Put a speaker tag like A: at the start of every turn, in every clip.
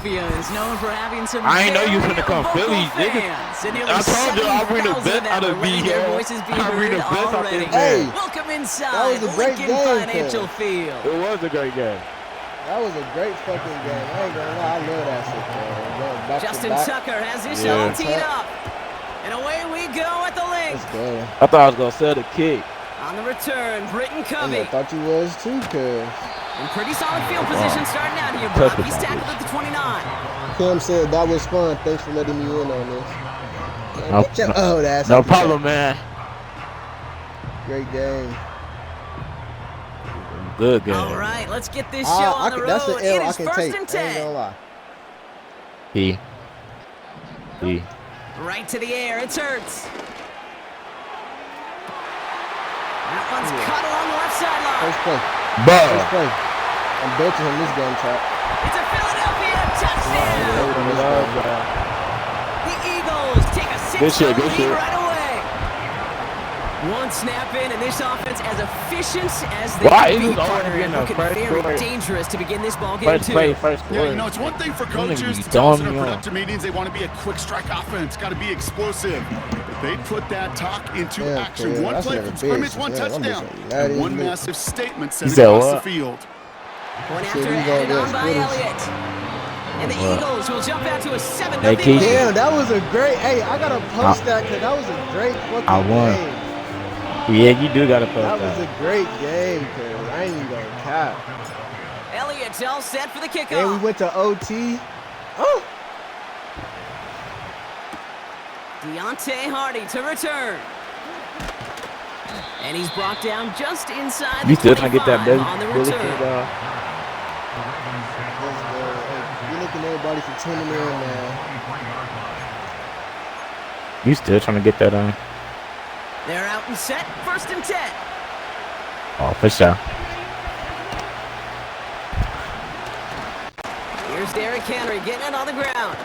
A: Is known for having some
B: I ain't know you was gonna come Philly, nigga.
A: I
B: told you I'll bring the best out of me here. I'll bring the best out this
C: Hey,
B: man.
A: Welcome inside
C: that was a great
A: Lincoln
C: game,
A: Financial Field.
B: It was a great game.
C: That was a great fucking game. I ain't gonna lie, I love that shit, man.
A: Justin Tucker has this all teed up. And away we go at the link.
C: Let's go.
B: I thought I was gonna sell the kick.
A: On the return, Britton Covey.
C: I thought you was too, cuz.
A: In pretty solid field position starting out here, Brock. He's tackled at the 29.
C: Kim said that was fun. Thanks for letting me in on this. That's
B: no problem, man.
C: Great game.
B: Good game.
A: All right, let's get this show on the road.
C: That's an L I can take.
A: First and 10.
C: I ain't gonna lie.
B: He.
A: Right to the air. It's Hurts. That one's cut along the left sideline.
C: First play.
B: First
C: play. I'm benching him this game, Chop.
A: It's a Philadelphia touchdown. The Eagles take a 6-0 lead right away. One snap in, and this offense as efficient as they can be, partner, and looking very dangerous to begin this ball game, too.
D: Yeah, you know, it's one thing for coaches to tell us in our production meetings they want to be a quick strike offense, got to be explosive. But they put that talk into action. One play from scrimmage, one touchdown, and one massive statement sent across the field.
A: One after added on by Elliott. And the Eagles will jump out to a 7-0 lead.
C: Damn, that was a great. Hey, I gotta post that because that was a great fucking game.
B: Yeah, you do gotta post that.
C: That was a great game, cuz I ain't even gonna cap.
A: Elliott's all set for the kickoff.
C: And we went to OT. Oh.
A: Deontay Hardy to return. And he's brought down just inside the 25
B: still trying to get that
A: on the return.
C: You're looking at everybody for tuning in, man.
B: You still trying to get that on?
A: They're out and set. First and 10.
B: Oh, for sure.
A: Here's Derrick Henry getting it on the ground.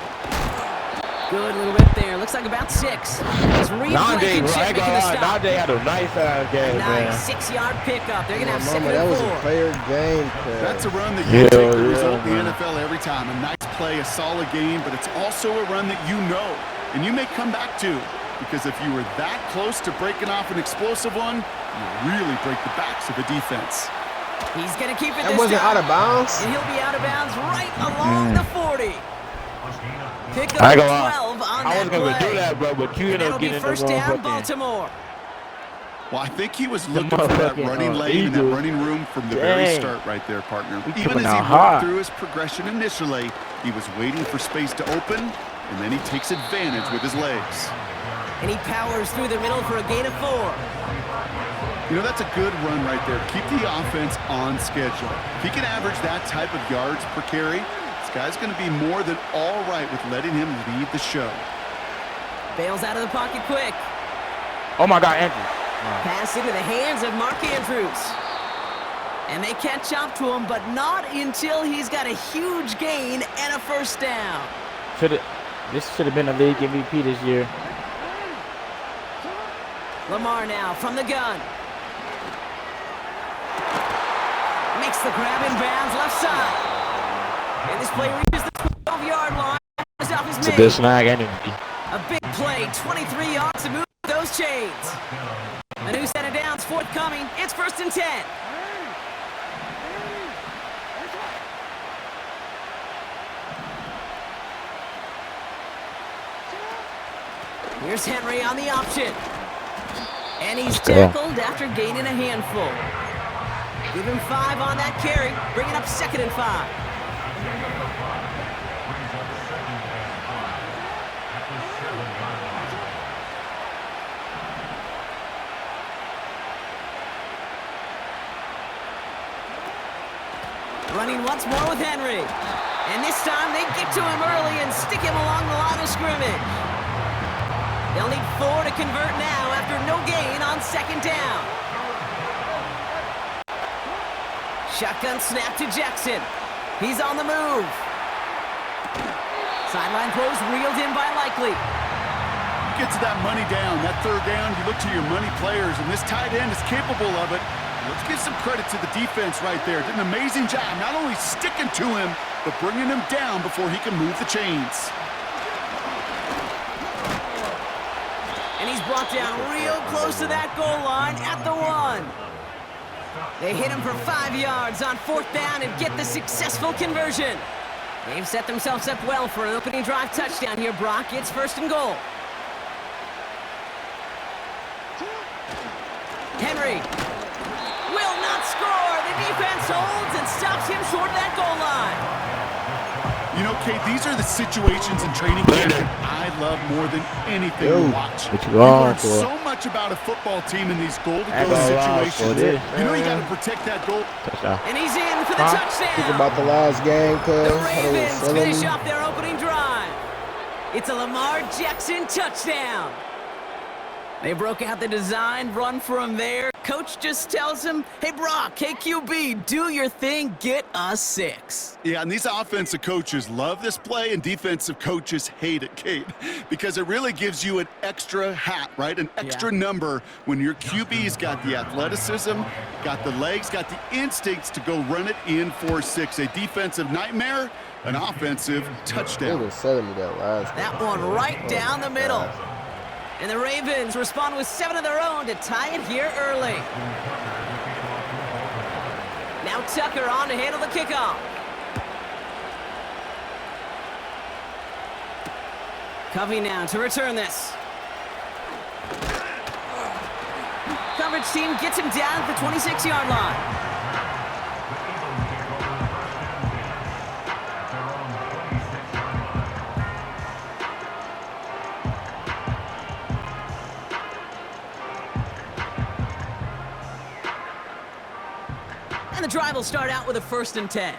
A: Good little bit there. Looks like about 6.
B: Nande had a nice game, man.
A: Nice 6-yard pickup. They're going to have 2nd and 4.
C: That was a player game, cuz.
D: That's a run that you take the result in the NFL every time. A nice play, a solid game, but it's also a run that you know, and you may come back to. Because if you were that close to breaking off an explosive one, you really break the backs of the defense.
A: He's going to keep it
C: this time. That wasn't out of bounds?
A: And he'll be out of bounds right along the 40. Pick up 12 on
B: I was going to do that, bro, but you
A: ended up getting first down, Baltimore.
D: Well, I think he was looking for that running lane and that running room from the very start right there, partner. Even as he worked through his progression initially, he was waiting for space to open, and then he takes advantage with his legs.
A: And he powers through the middle for a gain of 4.
D: You know, that's a good run right there. Keep the offense on schedule. If he can average that type of yards per carry, this guy's going to be more than all right with letting him lead the show.
A: Bails out of the pocket quick.
B: Oh, my God, Andrew.
A: Pass into the hands of Mark Andrews. And they catch up to him, but not until he's got a huge gain and a first down.
B: This should have been a league MVP this year.
A: Lamar now from the gun. Makes the grab in bounds left side. And this play reaches the 12-yard line.
B: It's a good snag, ain't it?
A: A big play, 23 yards to move those chains. A new set of downs forthcoming. It's first and 10. Here's Henry on the option. And he's tackled after gaining a handful. Give him 5 on that carry, bringing up 2nd and 5. Running once more with Henry. And this time they get to him early and stick him along the line of scrimmage. They'll need 4 to convert now after no gain on 2nd down. Shotgun snap to Jackson. He's on the move. Sideline throws reeled in by Likely.
D: Gets that money down, that 3rd down. You look to your money players, and this tight end is capable of it. Let's give some credit to the defense right there. Did an amazing job not only sticking to him, but bringing him down before he can move the chains.
A: And he's brought down real close to that goal line at the 1. They hit him for 5 yards on 4th down and get the successful conversion. They've set themselves up well for an opening drive touchdown here, Brock. It's 1st and goal. Henry will not score. The defense holds and stops him short of that goal line.
D: You know, Kate, these are the situations in training camp that I love more than anything to watch. You learn so much about a football team in these goal-to-go situations. You know you got to protect that goal.
A: And he's in for the touchdown.
C: Think about the last game, cuz.
A: The Ravens finish off their opening drive. It's a Lamar Jackson touchdown. They broke out the design run for him there. Coach just tells him, hey, Brock, hey, QB, do your thing, get us 6.
D: Yeah, and these offensive coaches love this play, and defensive coaches hate it, Kate, because it really gives you an extra hat, right? An extra number when your QB's got the athleticism, got the legs, got the instincts to go run it in for 6. A defensive nightmare, an offensive touchdown.
A: That one right down the middle. And the Ravens respond with 7 of their own to tie it here early. Now Tucker on to handle the kickoff. Covey now to return this. Coverage team gets him down at the 26-yard line. And the drive will start out with a 1st and 10.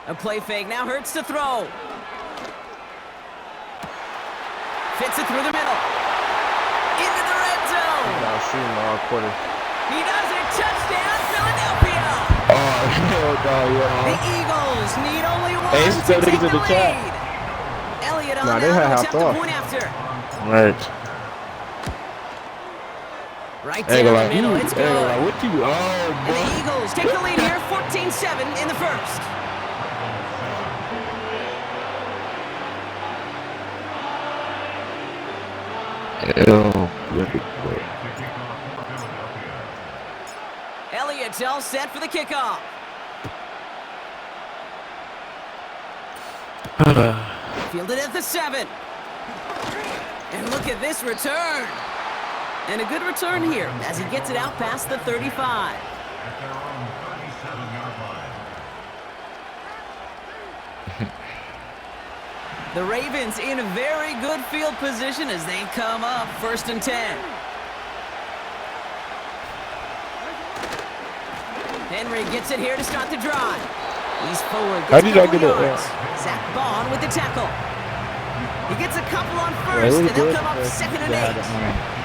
A: A play fake now hurts to throw. Fits it through the middle. Into the red zone. He does it. Touchdown, Philadelphia. The Eagles need only one to take the lead. Elliott on the attempt to point after.
B: Right.
A: Right down the middle, it's good.
B: And
A: the Eagles take the lead here, 14-7 in the 1st. Elliott's all set for the kickoff. Fielded at the 7. And look at this return. And a good return here as he gets it out past the 35. The Ravens in a very good field position as they come up 1st and 10. Henry gets it here to start the drive. He's forward.
B: How did I get it?
A: Zach Bond with the tackle. He gets a couple on 1st, and they'll come up 2nd and 8.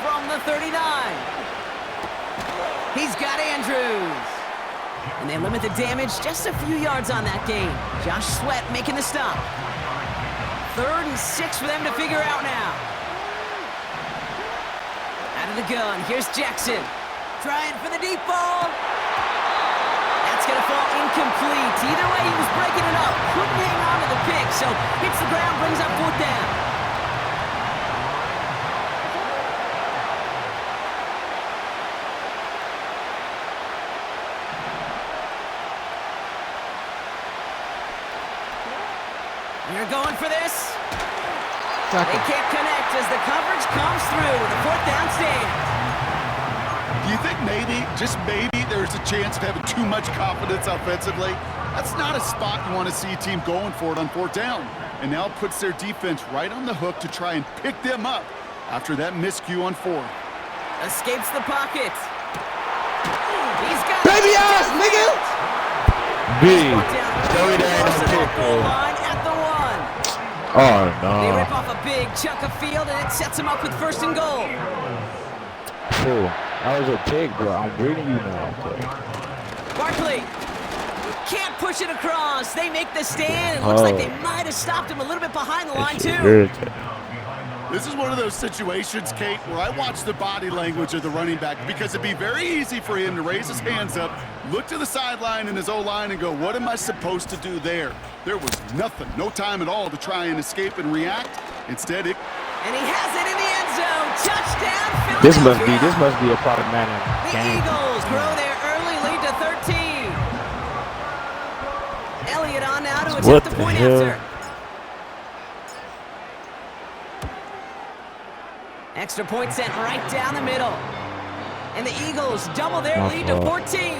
A: From the 39. He's got Andrews. And they limit the damage just a few yards on that gain. Josh Sweat making the stop. 3rd and 6 for them to figure out now. Out of the gun, here's Jackson. Trying for the deep ball. That's going to fall incomplete. Either way, he was breaking it up. Couldn't hang on to the pick, so hits the ground, brings up 4th down. You're going for this. They can't connect as the coverage comes through. The 4th down stand.
D: Do you think maybe, just maybe, there's a chance of having too much confidence offensively? That's not a spot you want to see a team going for it on 4th down. And now it puts their defense right on the hook to try and pick them up after that miscue on 4th.
A: Escapes the pocket. He's got
C: baby ass, nigga!
B: Throw it down. Oh, no.
A: They rip off a big chunk of field, and it sets him up with 1st and goal.
B: Cool. That was a pig, bro. I'm reading you now.
A: Barkley. Can't push it across. They make the stand. It looks like they might have stopped him a little bit behind the line, too.
D: This is one of those situations, Kate, where I watch the body language of the running back because it'd be very easy for him to raise his hands up, look to the sideline in his O-line and go, what am I supposed to do there? There was nothing, no time at all to try and escape and react. Instead,
A: And he has it in the end zone. Touchdown, Philadelphia.
B: This must be a part of Madden.
A: The Eagles grow their early lead to 13. Elliott on now to attempt the point after. Extra point sent right down the middle. And the Eagles double their lead to 14.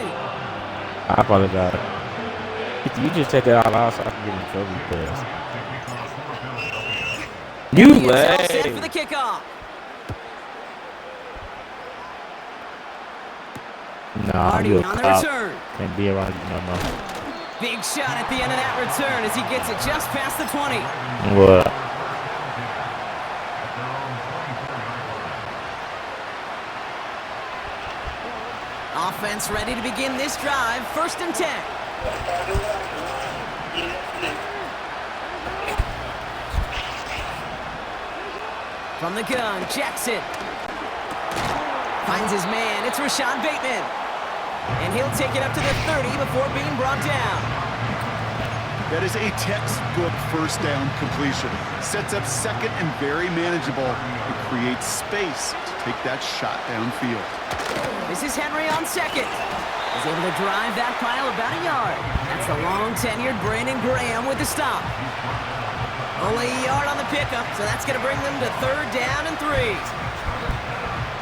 B: I apologize. You just take that out loud so I can get in trouble, please. You lay.
A: Set for the kickoff.
B: Nah,
A: Hardy on the return.
B: Can't be around you no more.
A: Big shot at the end of that return as he gets it just past the 20.
B: What?
A: Offense ready to begin this drive. 1st and 10. From the gun, Jackson. Finds his man. It's Rashad Bateman. And he'll take it up to the 30 before being brought down.
D: that is a textbook first down completion. Sets up second and very manageable and creates space to take that shot downfield.
A: This is Henry on second. He's able to drive that pile about a yard. That's the long-tenured Brandon Graham with the stop. Only a yard on the pickup, so that's going to bring them to 3rd down and 3.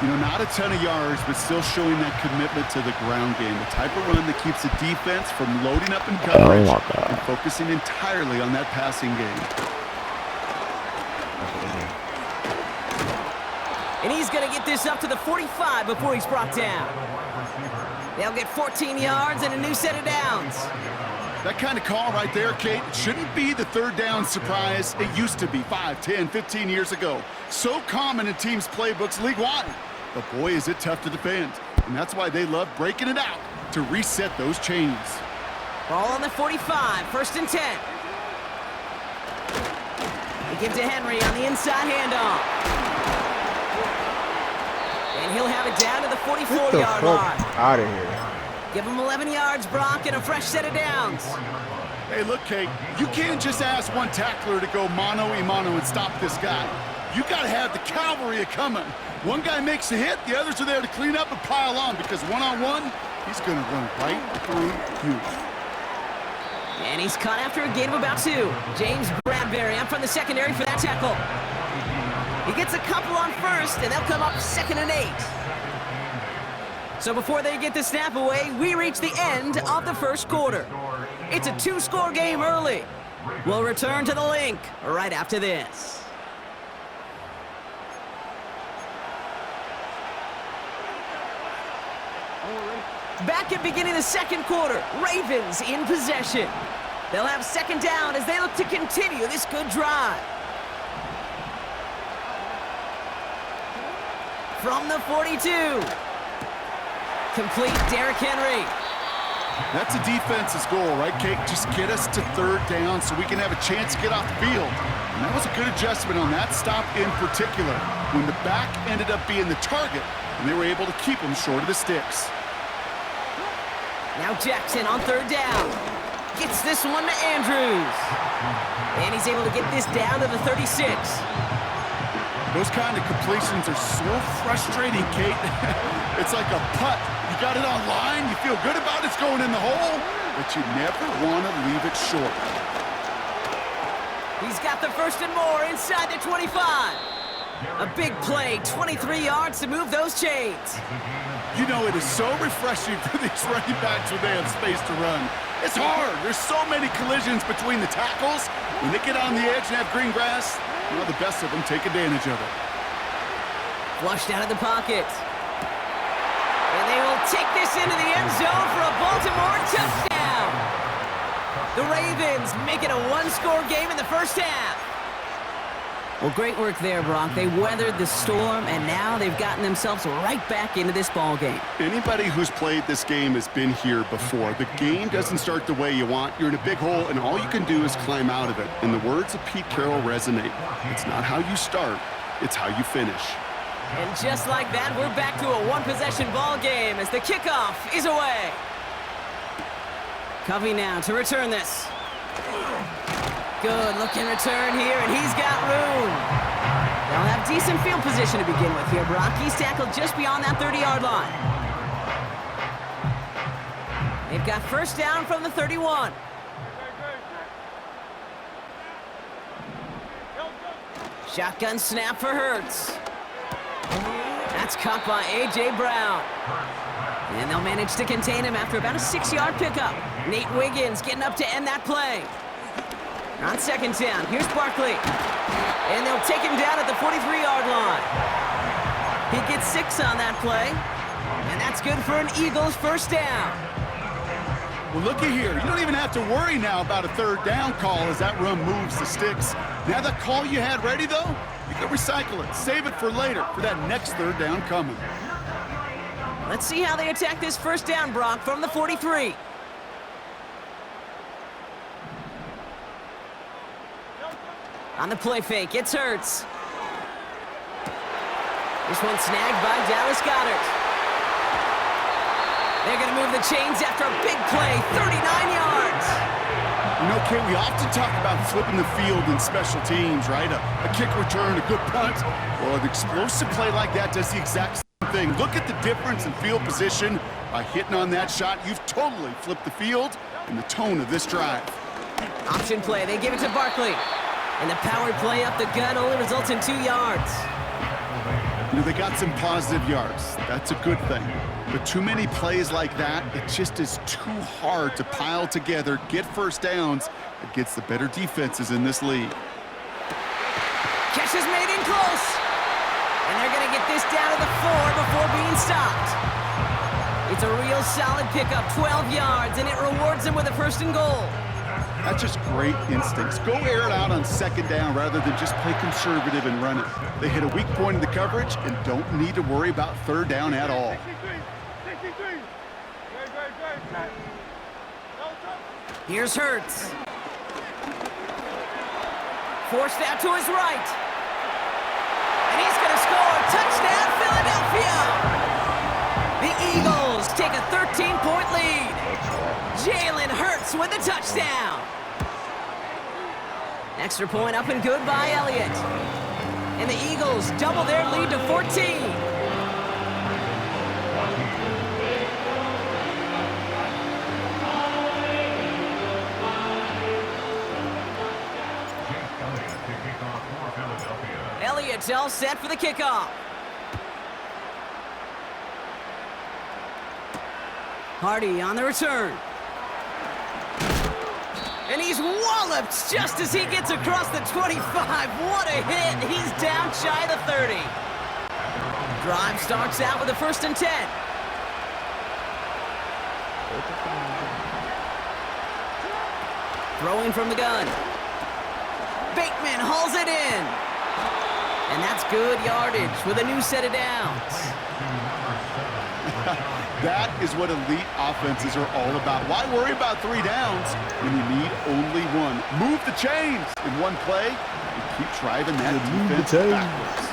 D: You know, not a ton of yards, but still showing that commitment to the ground game. The type of run that keeps the defense from loading up in coverage and focusing entirely on that passing game.
A: And he's going to get this up to the 45 before he's brought down. They'll get 14 yards and a new set of downs.
D: That kind of call right there, Kate, shouldn't be the 3rd down surprise. It used to be 5, 10, 15 years ago. So common in teams' playbooks league-wide. But boy, is it tough to defend. And that's why they love breaking it out to reset those chains.
A: Ball on the 45, 1st and 10. They give to Henry on the inside handoff. And he'll have it down to the 44-yard line.
C: Out of here.
A: Give him 11 yards, Brock, and a fresh set of downs.
D: Hey, look, Kate, you can't just ask one tackler to go mano-a-mano and stop this guy. You got to have the cavalry coming. One guy makes a hit, the others are there to clean up and pile on because one-on-one, he's going to run right through you.
A: And he's caught after a gain of about 2. James Bradbury up from the secondary for that tackle. He gets a couple on first, and they'll come up 2nd and 8. So before they get the snap away, we reach the end of the 1st quarter. It's a 2-score game early. We'll return to the link right after this. Back at beginning of the 2nd quarter, Ravens in possession. They'll have 2nd down as they look to continue this good drive. From the 42. Complete Derrick Henry.
D: That's a defense's goal, right, Kate? Just get us to 3rd down so we can have a chance to get off the field. And that was a good adjustment on that stop in particular, when the back ended up being the target, and they were able to keep him short of the sticks.
A: Now Jackson on 3rd down. Gets this one to Andrews. And he's able to get this down to the 36.
D: Those kind of completions are so frustrating, Kate. It's like a putt. You got it on line, you feel good about it's going in the hole, but you never want to leave it short.
A: He's got the 1st and more inside the 25. A big play, 23 yards to move those chains.
D: You know, it is so refreshing for these running backs when they have space to run. It's hard. There's so many collisions between the tackles. When they get on the edge and have green grass, you know, the best of them take advantage of it.
A: Flushed out of the pocket. And they will take this into the end zone for a Baltimore touchdown. The Ravens make it a 1-score game in the 1st half. Well, great work there, Brock. They weathered the storm, and now they've gotten themselves right back into this ball game.
D: Anybody who's played this game has been here before. The game doesn't start the way you want. You're in a big hole, and all you can do is climb out of it. And the words of Pete Carroll resonate. It's not how you start, it's how you finish.
A: And just like that, we're back to a one-possession ball game as the kickoff is away. Covey now to return this. Good looking return here, and he's got room. They'll have decent field position to begin with here, Brock. He's tackled just beyond that 30-yard line. They've got first down from the 31. Shotgun snap for Hurts. That's caught by A.J. Brown. And they'll manage to contain him after about a 6-yard pickup. Nate Wiggins getting up to end that play. On second down, here's Barkley. And they'll take him down at the 43-yard line. He gets 6 on that play. And that's good for an Eagles first down.
D: Well, looky here. You don't even have to worry now about a third down call as that run moves the sticks. Now that call you had ready, though, you can recycle it. Save it for later for that next third down coming.
A: Let's see how they attack this first down, Brock, from the 43. On the play fake, it's Hurts. This one snagged by Dallas Goedert. They're going to move the chains after a big play, 39 yards.
D: You know, Kate, we often talk about flipping the field in special teams, right? A kick return, a good punt. Well, an explosive play like that does the exact same thing. Look at the difference in field position. By hitting on that shot, you've totally flipped the field and the tone of this drive.
A: Option play, they give it to Barkley. And the power play up the gut only results in 2 yards.
D: You know, they got some positive yards. That's a good thing. But too many plays like that, it just is too hard to pile together, get first downs against the better defenses in this league.
A: Catch is made in close. And they're going to get this down to the 4 before being stopped. It's a real solid pickup, 12 yards, and it rewards them with a first and goal.
D: That's just great instincts. Go air it out on second down rather than just play conservative and run it. They hit a weak point in the coverage and don't need to worry about third down at all.
A: Here's Hurts. Forced out to his right. And he's going to score. Touchdown, Philadelphia! The Eagles take a 13-point lead. Jalen Hurts with a touchdown. Extra point up and good by Elliott. And the Eagles double their lead to 14. Elliott's all set for the kickoff. Hardy on the return. And he's walloped just as he gets across the 25. What a hit. He's down shy of the 30. Drive starts out with a 1st and 10. Throwing from the gun. Bateman hauls it in. And that's good yardage with a new set of downs.
D: That is what elite offenses are all about. Why worry about 3 downs when you need only 1? Move the chains in one play and keep driving that defense backwards.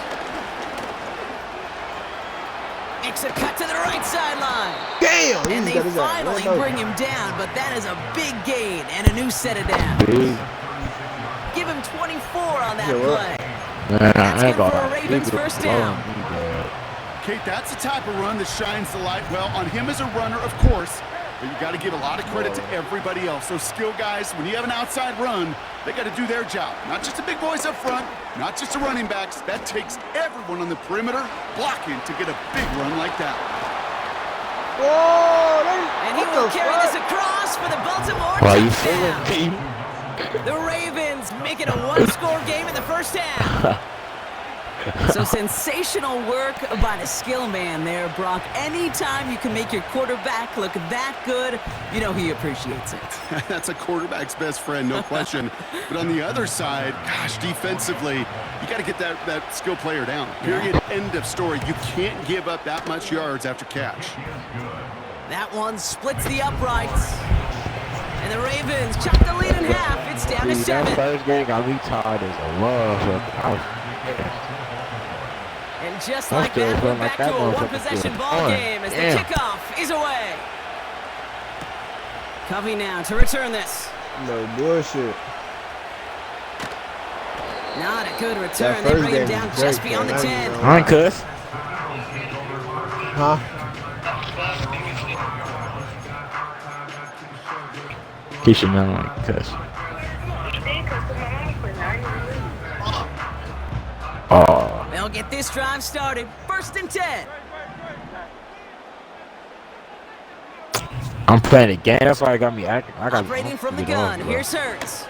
A: Makes a cut to the right sideline.
C: Damn!
A: And they finally bring him down, but that is a big gain and a new set of downs. Give him 24 on that play. That's good for a Ravens first down.
D: Kate, that's the type of run that shines the light well on him as a runner, of course, but you got to give a lot of credit to everybody else. Those skill guys, when you have an outside run, they got to do their job. Not just the big boys up front, not just the running backs. That takes everyone on the perimeter blocking to get a big run like that.
C: Whoa!
A: And he will carry this across for the Baltimore touchdown. The Ravens make it a 1-score game in the first half. So sensational work by the skill man there, Brock. Anytime you can make your quarterback look that good, you know he appreciates it.
D: That's a quarterback's best friend, no question. But on the other side, gosh, defensively, you got to get that skill player down. Period. End of story. You can't give up that much yards after catch. That
A: one splits the uprights. And the Ravens chop the lead in half. It's down to 7.
B: That first game got me tired as a love.
A: And just like that, we're back to a one-possession ball game as the kickoff is away. Covey now to return this.
C: No bullshit.
A: Not a good return. They bring him down just beyond the 10.
B: All right, Cuss.
C: Huh?
B: He should know, like, Cuss. Oh.
A: They'll get this drive started. 1st and 10.
B: I'm playing the game. That's why it got me acting. I got
A: operating from the gun. Here's Hurts.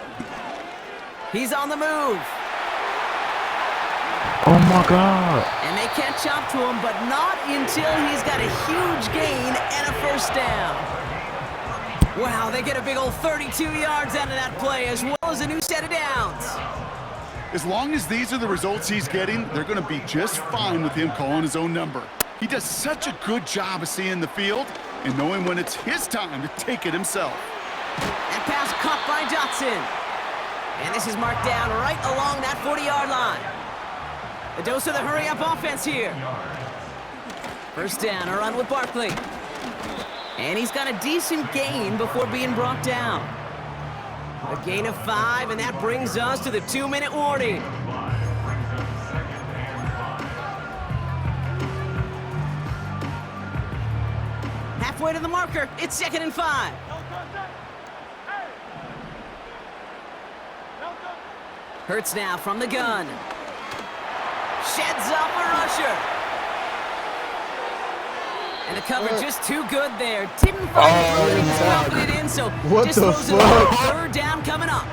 A: He's on the move.
B: Oh my God.
A: And they catch up to him, but not until he's got a huge gain and a 1st down. Wow, they get a big old 32 yards out of that play, as well as a new set of downs.
D: As long as these are the results he's getting, they're going to be just fine with him calling his own number. He does such a good job of seeing the field and knowing when it's his time to take it himself.
A: And pass caught by Dotson. And this is marked down right along that 40-yard line. A dose of the hurry-up offense here. 1st down, a run with Barkley. And he's got a decent gain before being brought down. A gain of 5, and that brings us to the 2-minute warning. Halfway to the marker, it's 2nd and 5. Hurts now from the gun. Sheds off a rusher. And the cover just too good there. Didn't find it. He was dropping it in, so just throws it over. 3rd down coming up.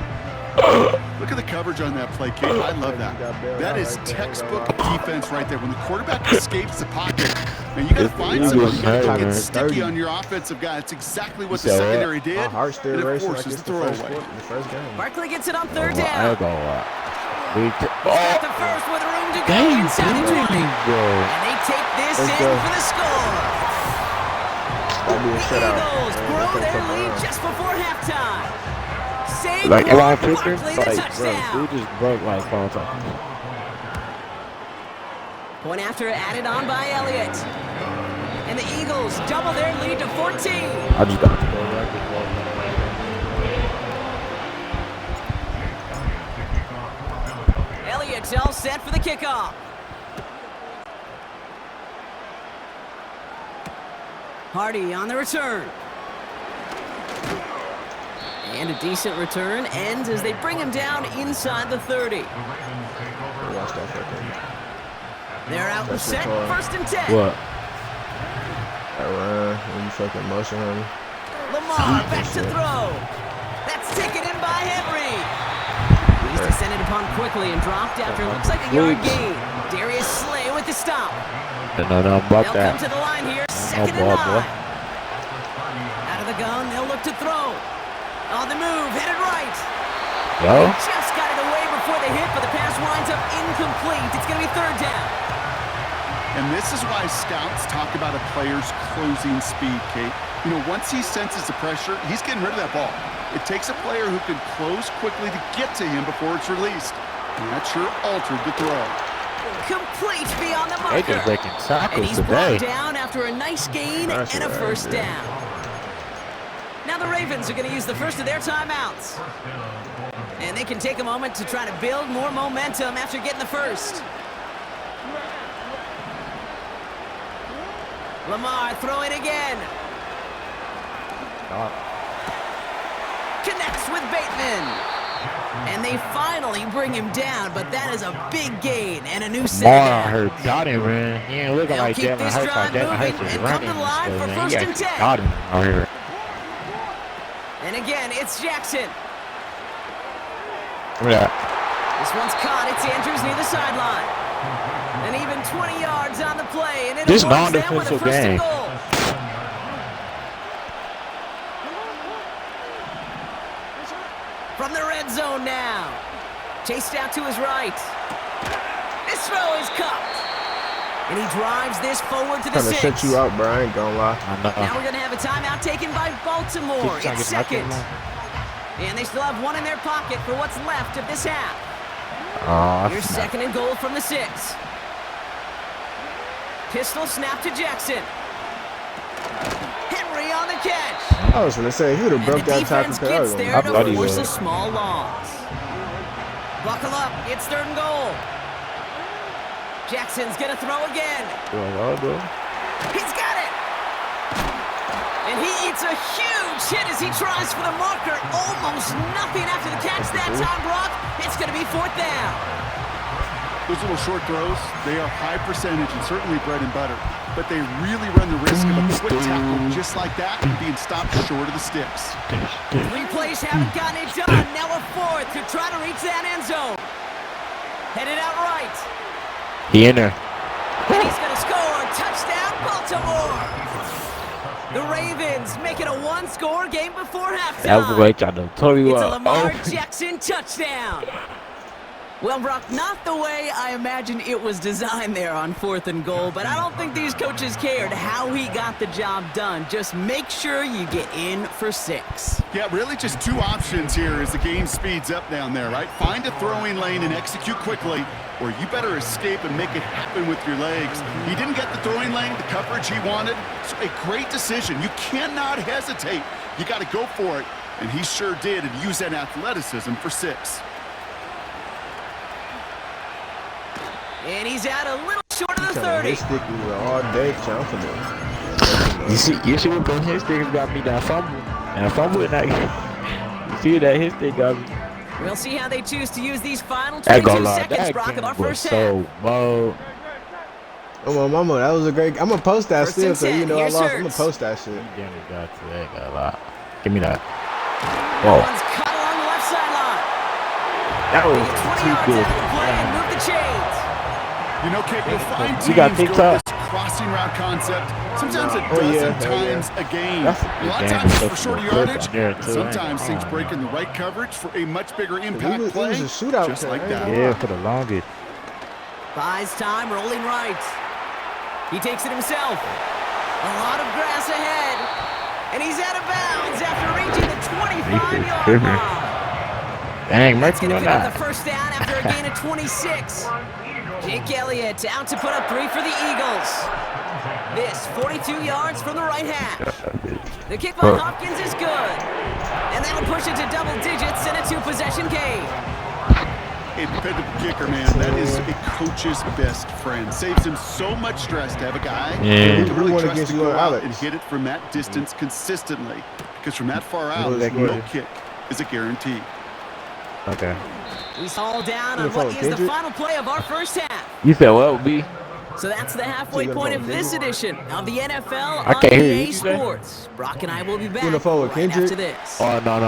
D: Look at the coverage on that play, Kate. I love that. That is textbook defense right there. When the quarterback escapes the pocket, man, you got to find somebody. You got to get sticky on your offensive guy. It's exactly what the secondary did. And it forces the throwaway.
A: Barkley gets it on 3rd down.
B: He's
A: got the first with room to go inside the 20. And they take this in for the score. The Eagles grow their lead just before halftime. Save
B: like Eli
A: Barkley,
B: Pickens,
A: the
B: like,
A: touchdown.
B: bro, dude just broke like 4 times.
A: Point after added on by Elliott. And the Eagles double their lead to 14.
B: I just got to go back.
A: Elliott's all set for the kickoff. Hardy on the return. And a decent return ends as they bring him down inside the 30. They're out and set. 1st and 10.
B: What?
C: That run, when you fucking motion on me.
A: Lamar back to throw. That's taken in by Henry. He's descended upon quickly and dropped after looks like a yard gain. Darius Slay with the stop.
B: No, about
A: They'll
B: that.
A: come to the line here, 2nd and 9. Out of the gun, they'll look to throw. On the move, headed right.
B: Yo.
A: Just got it away before the hit, but the pass winds up incomplete. It's going to be 3rd down.
D: And this is why scouts talk about a player's closing speed, Kate. You know, once he senses the pressure, he's getting rid of that ball. It takes a player who can close quickly to get to him before it's released. And that sure altered the throw.
A: Complete beyond the marker.
B: They just breaking tackles
A: and he's
B: today.
A: brought down after a nice gain and a 1st down. Now the Ravens are going to use the first of their timeouts. And they can take a moment to try to build more momentum after getting the first. Lamar throwing again. Connects with Bateman. And they finally bring him down, but that is a big gain and a new set.
B: I heard got him, man. He ain't looking like
A: keep
B: Jalen
A: this
B: Hurts.
A: drive
B: Like Jalen
A: moving
B: Hurts is
A: and come
B: running.
A: to the line for
B: Man,
A: 1st
B: he
A: and 10.
B: got him out here.
A: And again, it's Jackson.
B: Yeah.
A: This one's caught. It's Andrews near the sideline. And even 20 yards on the play, and it
B: This
A: awards them with a
B: non-defensive
A: first and
B: game.
A: goal. From the red zone now. Chased out to his right. This throw is cupped. And he drives this forward to the
C: Trying to
A: 6.
C: set you up, bro. I ain't gonna lie.
A: Now we're going to have a timeout taken by Baltimore. It's second. And they still have one in their pocket for what's left of this half. Here's second and goal from the 6. Pistol snap to Jackson. Henry on the catch.
C: I was gonna say, he would have broke that tackle.
A: Defense gets there to
B: thought he
A: force a
B: would.
A: small loss. Buckle up. It's third and goal. Jackson's going to throw again. He's got it. And he eats a huge hit as he tries for the marker. Almost nothing after the catch that time, Brock. It's going to be fourth down.
D: Those little short throws, they are high percentage and certainly bread and butter. But they really run the risk of a quick tackle just like that and being stopped short of the sticks.
A: 3 plays haven't gotten it done. Now a fourth to try to reach that end zone. Headed out right.
B: He in there.
A: And he's going to score. Touchdown, Baltimore. The Ravens make it a one-score game before halftime.
B: That was great. I done told you
A: It's a
B: what.
A: Lamar Jackson touchdown. Well, Brock, not the way I imagined it was designed there on 4th and goal, but I don't think these coaches cared how he got the job done. Just make sure you get in for 6.
D: Yeah, really just 2 options here as the game speeds up down there, right? Find a throwing lane and execute quickly, or you better escape and make it happen with your legs. He didn't get the throwing lane, the coverage he wanted, so a great decision. You cannot hesitate. You got to go for it, and he sure did, and use that athleticism for 6.
A: And he's out a little short of the 30.
C: His stick all day jumping it.
B: You see what those hit stickers got me that fumble. And fumble and you see that hit stick got me.
A: We'll see how they choose to use these final 22 seconds, Brock, of our first half.
B: Whoa.
C: Oh, my mama, that was a great. I'm gonna post that
A: First
C: still,
A: and
C: so you
A: 10,
C: know I
A: here's
C: lost. I'm
A: Hurts.
C: gonna post that shit.
B: You damn it got to that got a lot. Give me that.
A: That
B: Whoa.
A: one's cut along the left sideline.
B: That
A: They
B: was
A: get 20
B: too
A: yards
B: good.
A: out of the play and move the chains.
D: You know, Kate, you'll find
B: You got
D: teams
B: picked
D: go
B: up.
D: with this crossing route concept sometimes a
C: Oh,
D: dozen
C: yeah.
D: times a game.
B: That's a
D: A lot of
B: damn
D: times it's
B: good
D: for shorter
B: football
D: yardage.
B: there, too.
D: Sometimes
B: Come
D: things
B: on.
D: break in the right coverage for a much bigger impact
C: it was
D: play.
C: a shootout
D: just
C: there,
D: like
C: ain't
D: that.
C: it?
B: Yeah, for the longest.
A: Buys time, rolling right. He takes it himself. A lot of grass ahead. And he's out of bounds after reaching the 25-yard line.
B: Dang,
A: That's
B: Murphy
A: going to
B: on
A: pick up
B: that.
A: the first down after a gain of 26. Jake Elliott out to put up 3 for the Eagles. This 42 yards from the right hash. The kick by Hopkins is good. And that'll push it to double digits in a 2-possession game.
D: A dependable kicker, man. That is a coach's best friend. Saves him so much stress to have a guy
B: Yeah.
D: to really
C: Who won
D: trust
C: against
D: to
C: you
D: go
C: and
D: out
C: Alex?
D: and hit it from that distance consistently. Because from that far out,
C: Who was
D: no
C: good?
D: kick is a guarantee.
B: Okay.
A: He's hauled down
C: Who
A: on what
C: was
A: is the
C: Kendrick?
A: final play of our first half.
B: You said what, B?
A: So that's the halfway
C: Who was
A: point of
C: Kendrick?
A: this edition of the NFL
B: I
A: on
B: can't hear you.
A: EA
B: What'd you say?
A: Sports. Brock and I will be back
C: on the phone with
A: right
C: Kendrick?
A: after this.
B: Oh, no.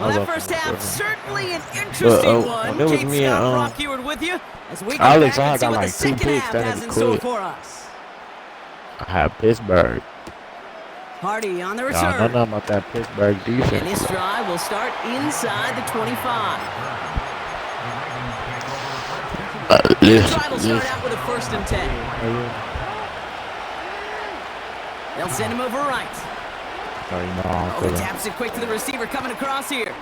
A: Well, that first half, certainly an interesting one.
B: that was
A: Kate
B: me and,
A: Scott, Brock Heward with you as we go
B: Alex,
A: back
B: I
A: and see
B: got
A: what
B: like
A: the
B: 2
A: second
B: picks.
A: half
B: That
A: has
B: is
A: in store
B: quick.
A: for us.
B: I have Pittsburgh.
A: Hardy on the
B: Y'all
A: return.
B: know nothing about that Pittsburgh
A: And
B: defense.
A: this drive will start inside the 25. The drive will start out with a 1st and 10. They'll send him over right. Oh, he taps it quick to the receiver coming across here.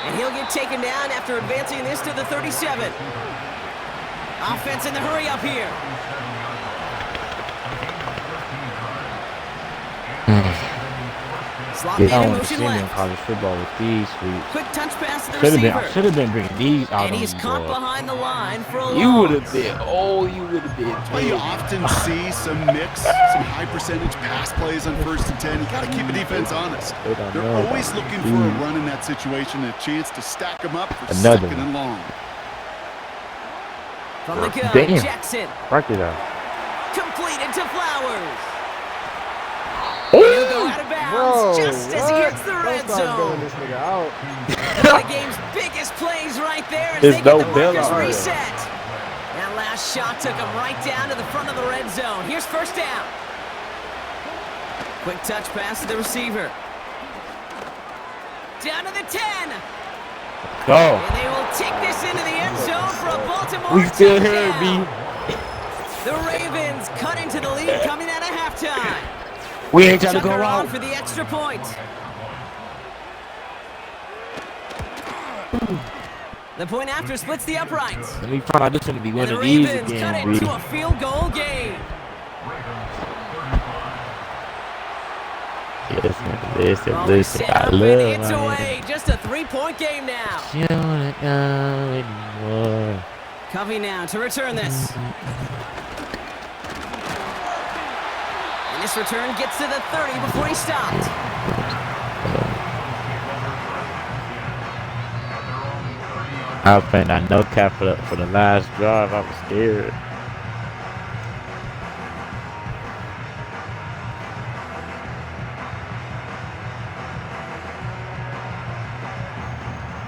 A: And he'll get taken down after advancing this to the 37. Offense in the hurry up here. Slot man
B: I
A: in
B: want to see
A: motion
B: me in
A: left.
B: college football with these sweets.
A: Quick touch pass to the
B: I
A: receiver.
B: should have been bringing these out
A: And
B: on
A: he's
B: these
A: caught
B: boards.
A: behind the line for a loss.
B: You would have been. Oh, you would have been.
D: Well, you often see some mix, some high percentage pass plays on 1st and 10. You got to keep the defense honest. They're always looking for a run in that situation and a chance to stack them up for
B: Another
D: 2nd and long.
A: From the gun,
B: Damn.
A: Jackson.
B: Mark it out.
A: Completed to Flowers.
B: Ooh.
A: He'll go out of bounds
C: Bro,
A: just as he
C: what?
A: hits the
C: Don't
A: red
C: start bailing
A: zone.
C: this nigga out.
A: One of the game's biggest plays right there as
B: There's
A: they get
B: no
A: the markers
B: bailout.
A: reset. shot took him right down to the front of the red zone. Here's first down. Quick touch pass to the receiver. Down to the 10.
B: Go.
A: And they will take this into the end zone for a Baltimore
B: We still
A: touchdown.
B: here, B.
A: The Ravens cut into the lead coming out of halftime.
B: We ain't trying to go
A: Tucker on
B: out.
A: for the extra point. The point after splits the uprights.
B: Let me find out this one to be
A: And
B: one
A: the
B: of these
A: Ravens cut
B: again,
A: it
B: B.
A: to a field goal game.
B: Listen.
A: Set
B: I
A: up and
B: love
A: it's
B: my
A: away. Just a 3-point game now.
B: You don't wanna go anymore.
A: Covey now to return this. And this return gets to the 30 before he stopped.
B: I was playing that no cap for the last drive. I was scared.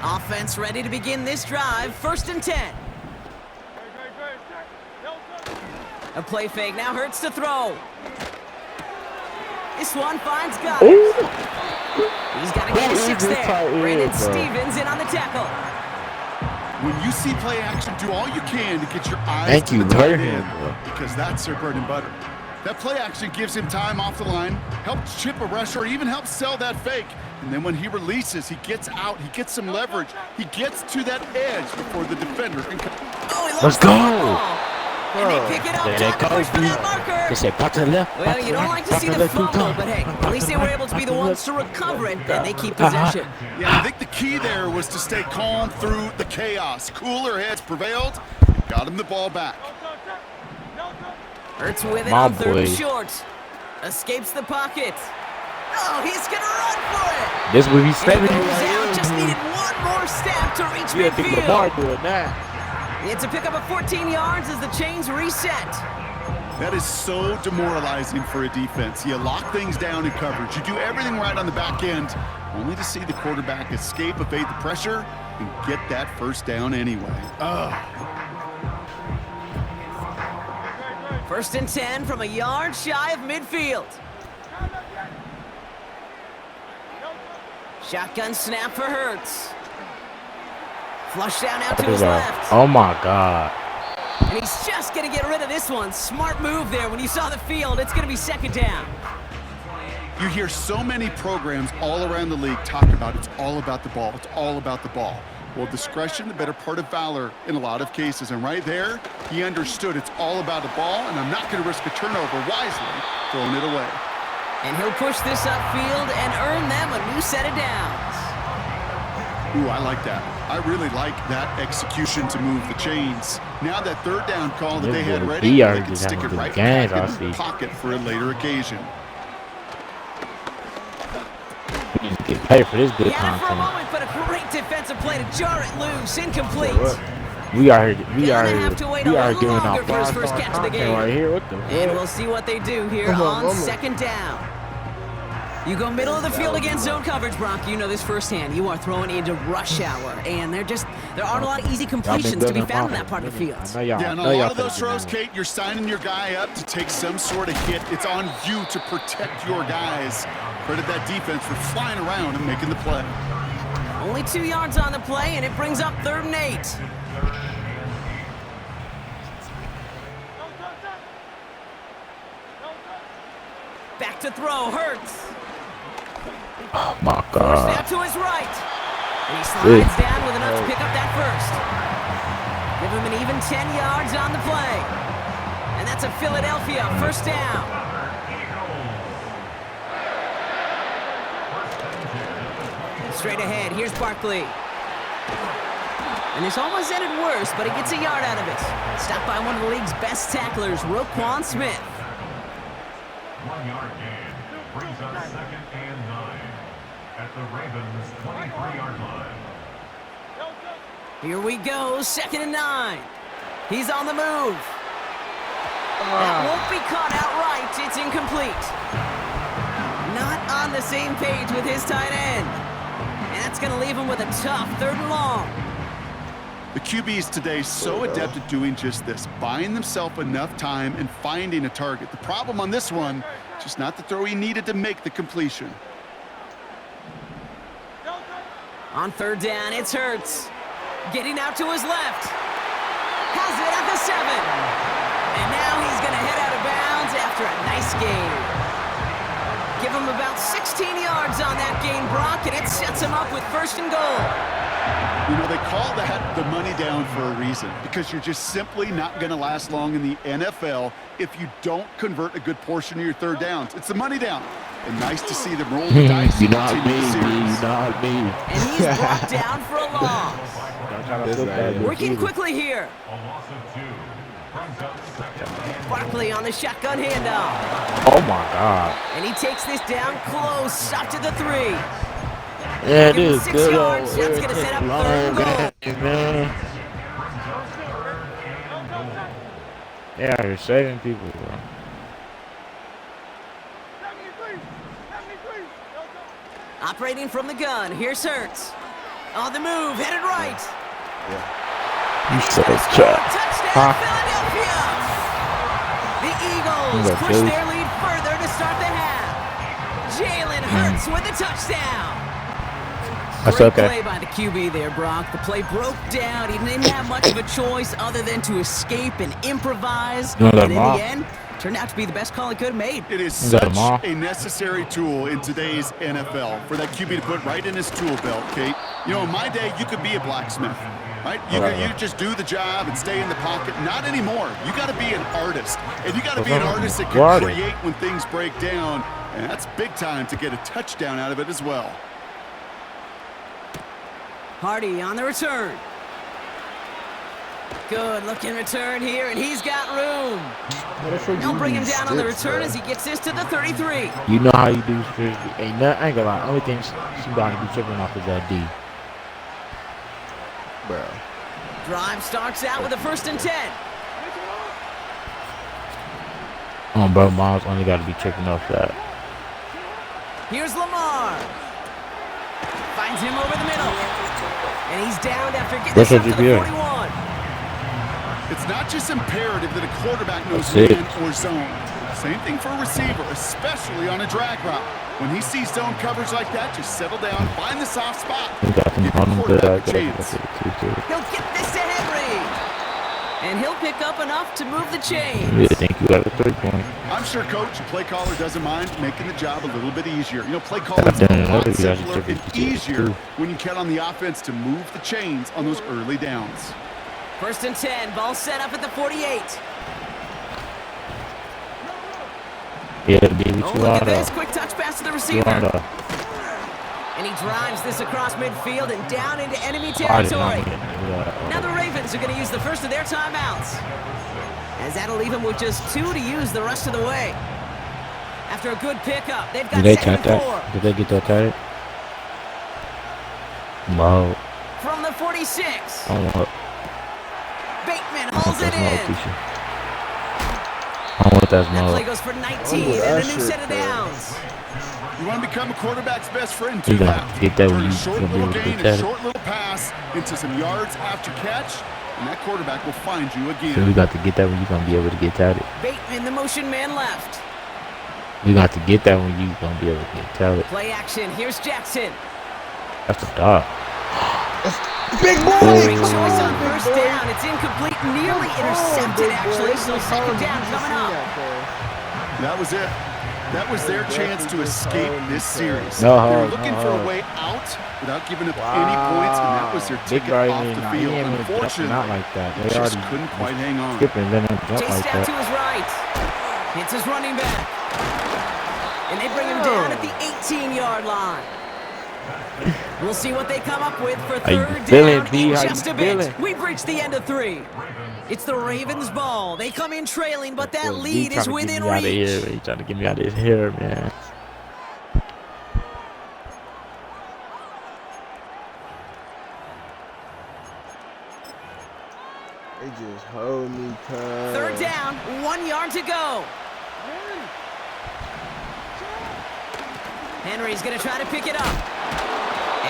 A: Offense ready to begin this drive. 1st and 10. A play fake. Now Hurts to throw. This one finds Goddard. He's got to get 6 there. Brandon Stevens in on the tackle.
D: When you see play action, do all you can to get your eyes to the tight end, because that's their bread and butter. That play action gives him time off the line, helps chip a rusher, or even helps sell that fake. And then when he releases, he gets out, he gets some leverage, he gets to that edge before the defender can come.
A: Oh, he
B: Let's
A: lost the
B: go.
A: football. And they pick it up.
B: There
A: Time
B: they
A: to
B: go,
A: push for that
B: B.
A: marker.
B: They said, back to the left.
A: Well, you don't like to see the fumble, but hey, at least they were able to be the ones to recover it, and they keep possession.
D: Yeah, I think the key there was to stay calm through the chaos. Cooler heads prevailed, got him the ball back.
A: Hurts with it
B: My
A: on 3rd and
B: boy.
A: short. Escapes the pocket. Oh, he's going to run for it.
B: This will be
A: And
B: stepping
A: he
B: right
A: goes out,
B: here.
A: just needed one more step to reach
B: You have to get Lamar
A: midfield.
B: doing that.
A: It's a pickup of 14 yards as the chains reset.
D: That is so demoralizing for a defense. You lock things down in coverage. You do everything right on the back end, only to see the quarterback escape, evade the pressure, and get that first down anyway. Ugh.
A: 1st and 10 from a yard shy of midfield. Shotgun snap for Hurts. Flush down out to his left.
B: Oh my God.
A: And he's just going to get rid of this one. Smart move there. When you saw the field, it's going to be 2nd down.
D: You hear so many programs all around the league talk about it's all about the ball. It's all about the ball. Well, discretion, the better part of valor in a lot of cases. And right there, he understood it's all about the ball, and I'm not going to risk a turnover, wisely throwing it away.
A: And he'll push this upfield and earn them a new set of downs.
D: Ooh, I like that. I really like that execution to move the chains. Now that 3rd down call that they had ready, they can stick it right back in the pocket for a later occasion.
B: We need to get paid for this good
A: He had it for a
B: content.
A: moment, but a great defensive play to jar it loose. Incomplete.
B: We are here
A: have to wait a
B: doing
A: little
B: our
A: longer for his first
B: five-star
A: catch of the
B: content
A: game.
B: right here. What the
A: And
B: heck?
A: we'll see what they do here
C: Come
A: on
C: on.
A: 2nd down. You go middle of the field against zone coverage, Brock. You know this firsthand. You are throwing into rush hour, and there aren't a lot of easy completions to be found in that part of the field.
D: Yeah, and a lot of those throws, Kate, you're signing your guy up to take some sort of hit. It's on you to protect your guys. Credit that defense for flying around and making the play.
A: Only 2 yards on the play, and it brings up 3rd and 8. Back to throw, Hurts.
B: Oh my
A: Forced
B: God.
A: out to his right. And he slides down with enough to pick up that first. Give him an even 10 yards on the play. And that's a Philadelphia 1st down. Straight ahead, here's Barkley. And this almost ended worse, but he gets a yard out of it. Stopped by one of the league's best tacklers, Roquan Smith.
E: 1 yard gain brings up 2nd and 9 at the Ravens' 23-yard line.
A: Here we go, 2nd and 9. He's on the move. That won't be caught outright. It's incomplete. Not on the same page with his tight end. And that's going to leave him with a tough 3rd and long.
D: The QBs today so adept at doing just this, buying themselves enough time and finding a target. The problem on this one, just not the throw he needed to make the completion.
A: On third down, it's Hurts. Getting out to his left. Has it at the 7. And now he's going to head out of bounds after a nice gain. Give him about 16 yards on that gain, Brock, and it sets him up with 1st and goal.
D: You know, they call that the money down for a reason, because you're just simply not going to last long in the NFL if you don't convert a good portion of your third downs. It's the money down. And nice to see them roll the dice.
B: You not me, you not me.
A: And he's brought down for a loss. Working quickly here.
E: A loss of 2. Brings up 2nd.
A: Barkley on the shotgun handoff.
B: Oh my God.
A: And he takes this down close, up to the 3.
B: Yeah,
A: Give him
B: this
A: 6
B: good
A: yards.
B: old
A: That's going to set up 3rd and goal.
B: man. Yeah, you're saving people, bro.
A: Operating from the gun, here's Hurts. On the move, headed right.
B: You so chat.
A: Touchdown, Philadelphia! The Eagles push their lead further to start the half. Jalen Hurts with the touchdown.
B: That's
A: Great
B: okay.
A: play by the QB there, Brock. The play broke down. He didn't have much of a choice other than to escape and improvise.
B: You want that
A: And in
B: ball?
A: the end, turned out to be the best call he could have made.
D: It is
B: You got
D: such
B: them all?
D: a necessary tool in today's NFL for that QB to put right in his tool belt, Kate. You know, in my day, you could be a blacksmith, right? You just do the job and stay in the pocket. Not anymore. You got to be an artist. And you got to be an artist that can create when things break down. And that's big time to get a touchdown out of it as well.
A: Hardy on the return. Good looking return here, and he's got room. They'll bring him down on the return as he gets this to the 33.
B: You know how you do this. Ain't nothing, I ain't gonna lie. Only thing somebody be tripping off is that D.
C: Bro.
A: Drive starts out with a 1st and 10.
B: Oh, bro, Miles only got to be tripping off that.
A: Here's Lamar. Finds him over the middle. And he's downed after getting this up to the 41.
D: It's not just imperative that a quarterback knows
B: That's
D: man or zone. Same thing for a receiver, especially on a drag route. When he sees zone coverage like that, just settle down, find the soft spot.
B: We got them
D: Give the
B: on
D: quarterback a chance.
A: He'll get this to Henry. And he'll pick up enough to move the chains.
B: Yeah, thank you. Got a 3-point.
D: I'm sure coach, the play caller doesn't mind making the job a little bit easier. You know, play calling's
B: Damn,
D: a lot
B: you guys
D: simpler
B: are
D: and
B: tripping.
D: easier when you count on the offense to move the chains on those early downs.
A: 1st and 10, ball set up at the 48.
B: Yeah, baby,
A: Oh, look at this, quick touch pass to the receiver. And he drives this across midfield and down into enemy territory. Now the Ravens are going to use the first of their timeouts, as that'll leave them with just 2 to use the rest of the way. After a good pickup, they've got 2nd and 4.
B: Did they get that tight? No.
A: From the 46.
B: I don't want.
A: Bateman hauls it in.
B: I want that
A: That
B: small.
A: play goes for 19 and a new set of downs.
D: You want to become a quarterback's best friend,
B: You
D: do
B: gotta
D: that.
B: get that when
D: Turn
B: you
D: a short
B: gonna be
D: little
B: able to
D: gain,
B: get
D: a
B: that.
D: short little pass into some yards after catch, and that quarterback will find you again.
B: So we got to get that when you're gonna be able to get at it.
A: Bateman, the motion man left.
B: We got to get that when you're gonna be able to get at it.
A: Play action. Here's Jackson.
B: That's a dog.
C: Big boy!
A: Great choice on 1st down. It's incomplete, nearly intercepted actually. So 2nd down coming up.
D: That was it. That was their chance to escape this series.
B: No,
D: they were
B: no,
D: looking
B: no.
D: for a way out without giving up any points, and that was their
B: Big
D: ticket
B: guy
D: off
B: ain't
D: the
B: not- he
D: field.
B: ain't even jumping
D: Unfortunately,
B: out like that. They
D: just
B: already
D: couldn't quite hang on.
B: skipping, then they jump
A: Chased
B: like
A: out to
B: that.
A: his right. Hits his running back. And they bring him down at the 18-yard line. We'll see what they come up with for
B: How you
A: 3rd
B: feeling,
A: down
B: B?
A: in
B: How
A: just
B: you
A: a bit.
B: feeling?
A: We've reached the end of 3. It's the Ravens' ball. They come in trailing, but that
B: Boy,
A: lead
B: B
A: is
B: trying to
A: within
B: get me out of here.
A: reach.
B: He trying to get me out of his hair, man.
C: They just hold me tight.
A: 3rd down, 1 yard to go. Henry's going to try to pick it up.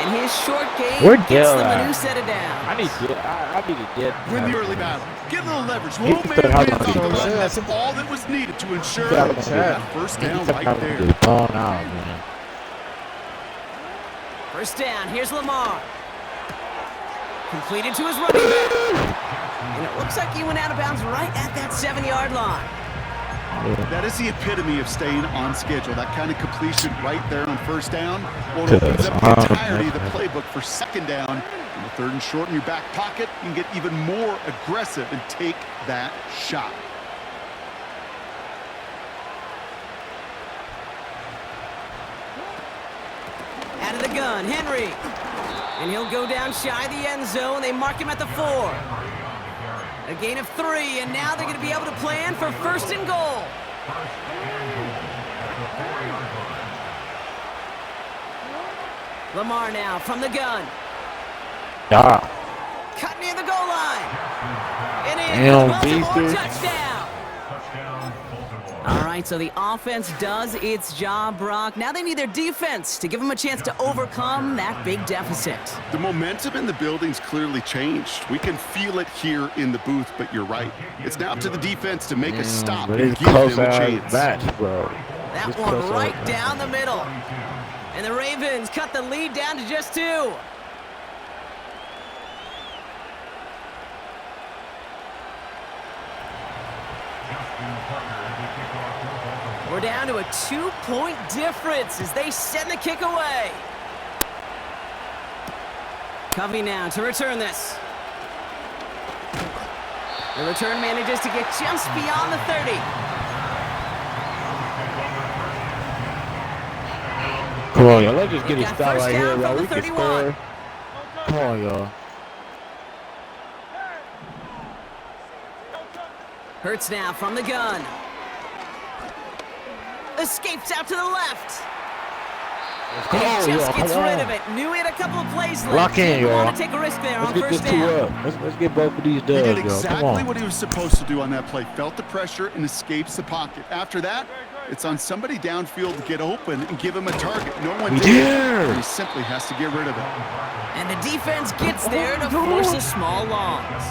A: And his short game
B: Where
A: gets
B: Dale
A: them a
B: at?
A: new set of downs.
B: I need to get.
D: Win the early battle. Get a little leverage.
B: He
D: Low man
B: said, "How
D: wins
B: about
D: off the
B: you?"
D: line. That's all that was needed to ensure
B: He said,
D: that first down right there.
B: Get blown out, man.
A: First down, here's Lamar. Completed to his running back. And it looks like he went out of bounds right at that 7-yard line.
D: That is the epitome of staying on schedule. That kind of completion right there on first down. Well, it opens up the entirety of the playbook for second down. On the third and short in your back pocket, you can get even more aggressive and take that shot.
A: Out of the gun, Henry. And he'll go down shy of the end zone. They mark him at the 4. A gain of 3, and now they're going to be able to plan for first and goal. Lamar now from the gun.
B: Yeah.
A: Cut near the goal line. And
B: Damn,
A: in, Baltimore
B: beastie.
A: touchdown. All right, so the offense does its job, Brock. Now they need their defense to give them a chance to overcome that big deficit.
D: The momentum in the building's clearly changed. We can feel it here in the booth, but you're right. It's now up to the defense to make a stop
B: But
D: and
B: it's
D: give
B: close
D: them a
B: out
D: chance.
B: match, bro.
A: That
B: It's
A: one
B: close
A: right
B: out.
A: down the middle. And the Ravens cut the lead down to just 2. We're down to a 2-point difference as they send the kick away. Covey now to return this. The return manages to get just beyond the 30.
B: Come on, y'all. Let's just get
A: We've
B: a
A: got
B: stop
A: first
B: right
A: down
B: here,
A: from
B: bro.
A: the
B: We can
A: 31.
B: score. Come on, y'all.
A: Hurts now from the gun. Escapes out to the left.
B: Come on,
A: Just
B: y'all.
A: gets
B: Come
A: rid
B: on.
A: of it. Knew he had a couple of plays left.
B: Lock in,
A: Didn't
B: y'all.
A: want to take a risk there
B: Let's
A: on
B: get
A: first
B: this 2
A: down.
B: up. Let's get both of these
D: He
B: dubs,
D: did
B: y'all. Come
D: exactly
B: on.
D: what he was supposed to do on that play. Felt the pressure and escapes the pocket. After that, it's on somebody downfield to get open and give him a target. No one did.
B: Yeah.
D: He simply has to get rid of it.
A: And the defense gets there to force a small loss.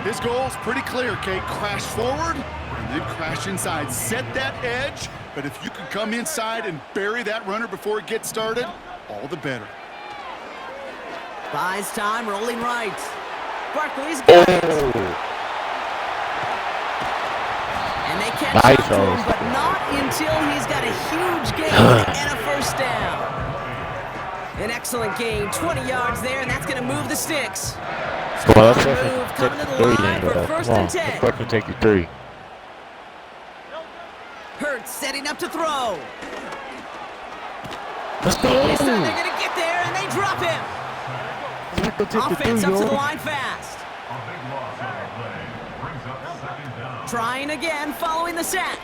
D: His goal is pretty clear, Kate. Crash forward and then crash inside. Set that edge, but if you can come inside and bury that runner before it gets started, all the better.
A: Buys time, rolling right. Barkley's got it. And they catch up
B: Nice,
A: to him,
B: O's.
A: but not until he's got a huge gain and a first down. An excellent gain, 20 yards there, and that's going to move the sticks.
B: Well, let's
A: Strong
B: fucking
A: move
B: take
A: coming to
B: the
A: the
B: 3
A: line
B: then,
A: for
B: bro.
A: first
B: Come on.
A: and 10.
B: Let's fucking take the 3.
A: Hurts setting up to throw.
B: Let's go.
A: This time they're going to get there, and they drop him.
B: Let's go take the 3,
A: Offense up to the
B: y'all.
A: line fast.
E: A big loss on the play. Brings up second down.
A: Trying again following the sack.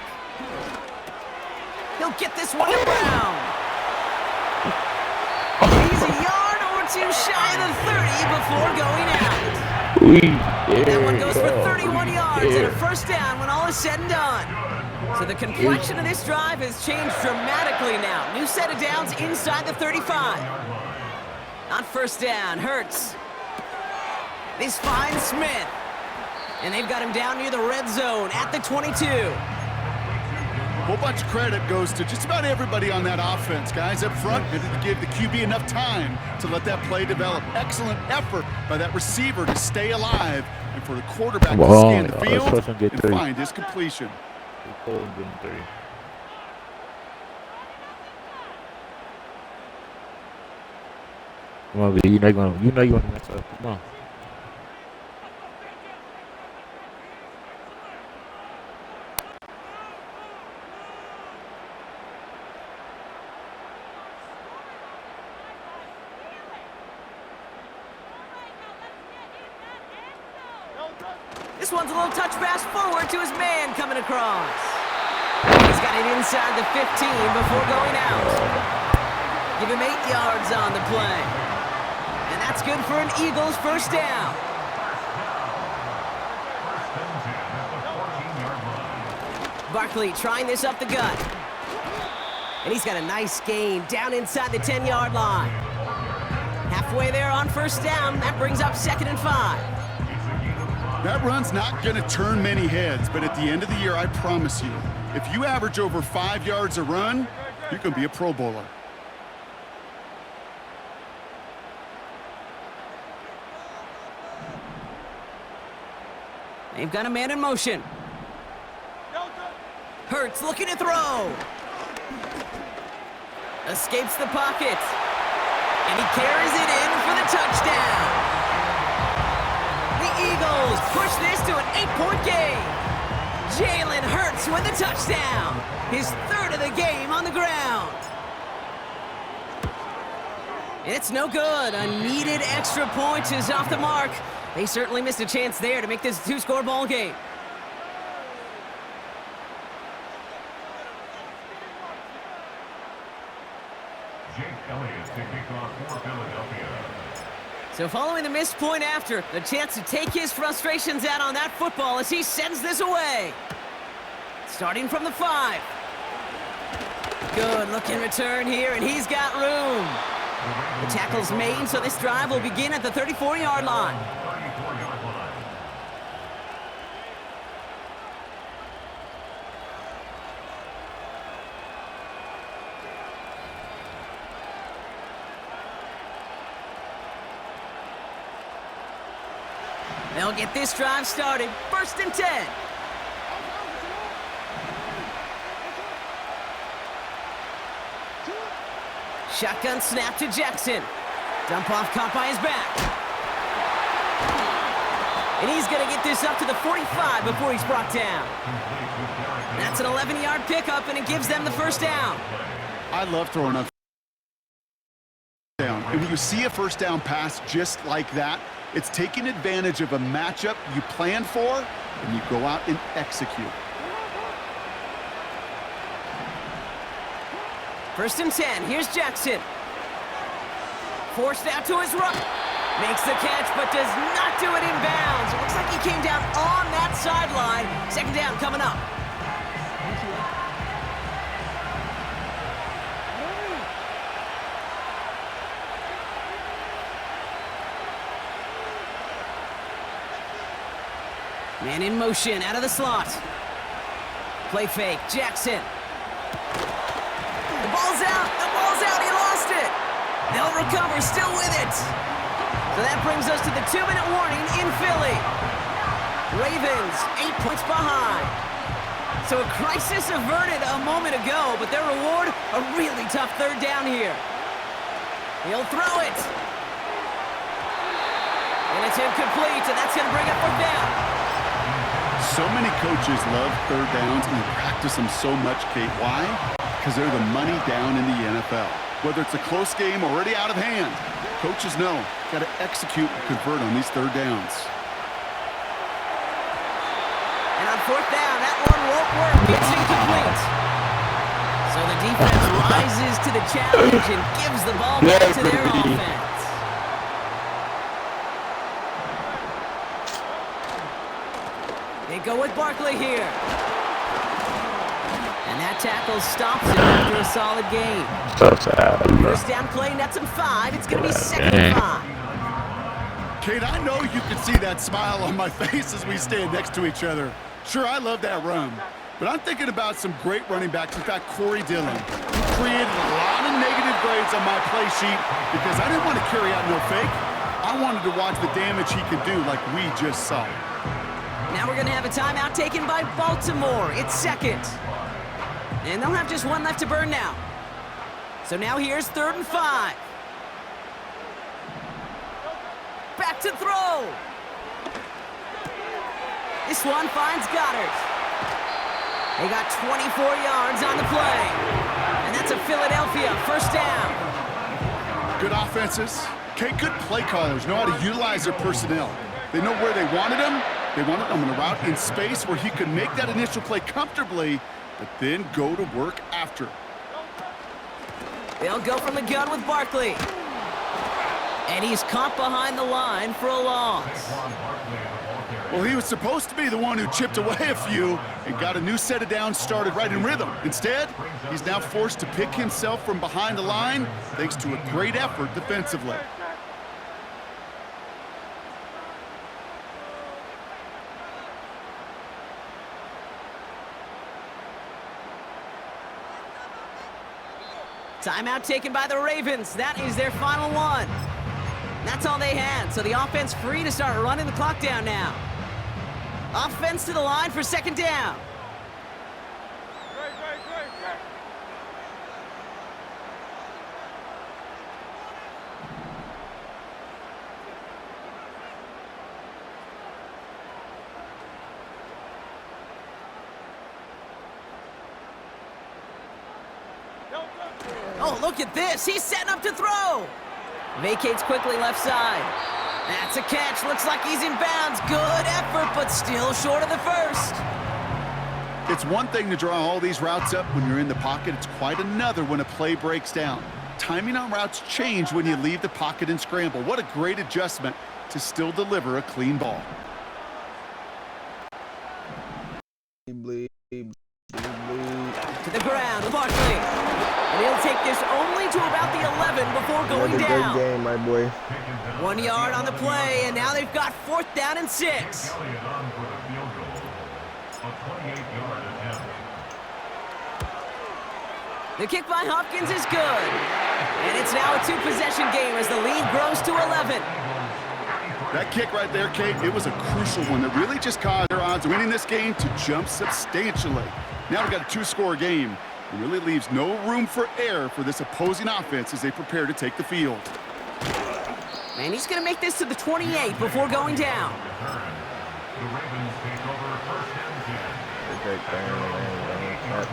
A: He'll get this one to Brown. He's a yard or 2 shy of the 30 before going out. That one goes for 31 yards and a first down when all is said and done. So the complexion of this drive has changed dramatically now. New set of downs inside the 35. On first down, Hurts. This finds Smith. And they've got him down near the red zone at the 22.
D: A whole bunch of credit goes to just about everybody on that offense. Guys up front, they didn't give the QB enough time to let that play develop. Excellent effort by that receiver to stay alive and for the quarterback to scan the field and find his completion.
B: Come on, B. You know you want to mess up. Come on.
A: This one's a little touch pass forward to his man coming across. He's got it inside the 15 before going out. Give him 8 yards on the play. And that's good for an Eagles first down. Barkley trying this up the gut. And he's got a nice gain down inside the 10-yard line. Halfway there on first down. That brings up 2nd and 5.
D: That run's not going to turn many heads, but at the end of the year, I promise you, if you average over 5 yards a run, you're going to be a Pro Bowler.
A: They've got a man in motion. Hurts looking to throw. Escapes the pocket. And he carries it in for the touchdown. The Eagles push this to an 8-point game. Jalen Hurts with the touchdown. His 3rd of the game on the ground. It's no good. A needed extra point is off the mark. They certainly missed a chance there to make this a 2-score ball game.
E: Jake Elliott to kick off for Philadelphia.
A: So following the missed point after, the chance to take his frustrations out on that football as he sends this away. Starting from the 5. Good looking return here, and he's got room. The tackle's made, so this drive will begin at the 34-yard line.
E: 34-yard line.
A: They'll get this drive started. 1st and 10. Shotgun snap to Jackson. Dump off caught by his back. And he's going to get this up to the 45 before he's brought down. That's an 11-yard pickup, and it gives them the 1st down.
D: I love throwing on down. And when you see a 1st down pass just like that, it's taking advantage of a matchup you planned for, and you go out and execute.
A: 1st and 10. Here's Jackson. Forced out to his right. Makes the catch, but does not do it in bounds. It looks like he came down on that sideline. 2nd down coming up. Man in motion, out of the slot. Play fake, Jackson. The ball's out, he lost it. They'll recover, still with it. So that brings us to the 2-minute warning in Philly. Ravens, 8 points behind. So a crisis averted a moment ago, but their reward, a really tough 3rd down here. He'll throw it. And it's incomplete, and that's gonna bring up 4th down.
D: So many coaches love 3rd downs and they practice them so much, Kate. Why? Because they're the money down in the NFL. Whether it's a close game already out of hand, coaches know, got to execute and convert on these 3rd downs.
A: And on 4th down, that one won't work. It's incomplete. So the defense rises to the challenge and gives the ball back to their offense. They go with Barkley here. And that tackle stops him after a solid gain. 1st down play, nets him 5. It's going to be 2nd and 5.
D: Kate, I know you can see that smile on my face as we stand next to each other. Sure, I love that run. But I'm thinking about some great running backs. In fact, Corey Dillon. He created a lot of negative grades on my play sheet because I didn't want to carry out no fake. I wanted to watch the damage he could do like we just saw.
A: Now we're going to have a timeout taken by Baltimore. It's 2nd. And they'll have just one left to burn now. So now here's 3rd and 5. Back to throw. This one finds Goddard. They got 24 yards on the play. And that's a Philadelphia 1st down.
D: Good offenses. Okay, good play callers know how to utilize their personnel. They know where they wanted him. They wanted him in a route in space where he could make that initial play comfortably, but then go to work after.
A: They'll go from the gun with Barkley. And he's caught behind the line for a loss.
D: Well, he was supposed to be the one who chipped away a few and got a new set of downs started right in rhythm. Instead, he's now forced to pick himself from behind the line thanks to a great effort defensively.
A: Timeout taken by the Ravens. That is their final one. That's all they had, so the offense free to start running the clock down now. Offense to the line for second down. Oh, look at this. He's setting up to throw. Vacates quickly left side. That's a catch. Looks like he's in bounds. Good effort, but still short of the first.
D: It's one thing to draw all these routes up when you're in the pocket. It's quite another when a play breaks down. Timing on routes change when you leave the pocket and scramble. What a great adjustment to still deliver a clean ball.
A: To the ground, Barkley. And he'll take this only to about the 11 before going
C: Another
A: down.
C: great game, my boy.
A: 1 yard on the play, and now they've got 4th down and 6.
E: Elliott on for the field goal. A 28-yard attempt.
A: The kick by Hopkins is good. And it's now a 2-possession game as the lead grows to 11.
D: That kick right there, Kate, it was a crucial one that really just caused their odds of winning this game to jump substantially. Now we've got a 2-score game. It really leaves no room for error for this opposing offense as they prepare to take the field.
A: And he's going to make this to the 28 before going down.
E: The Ravens take over first and 10.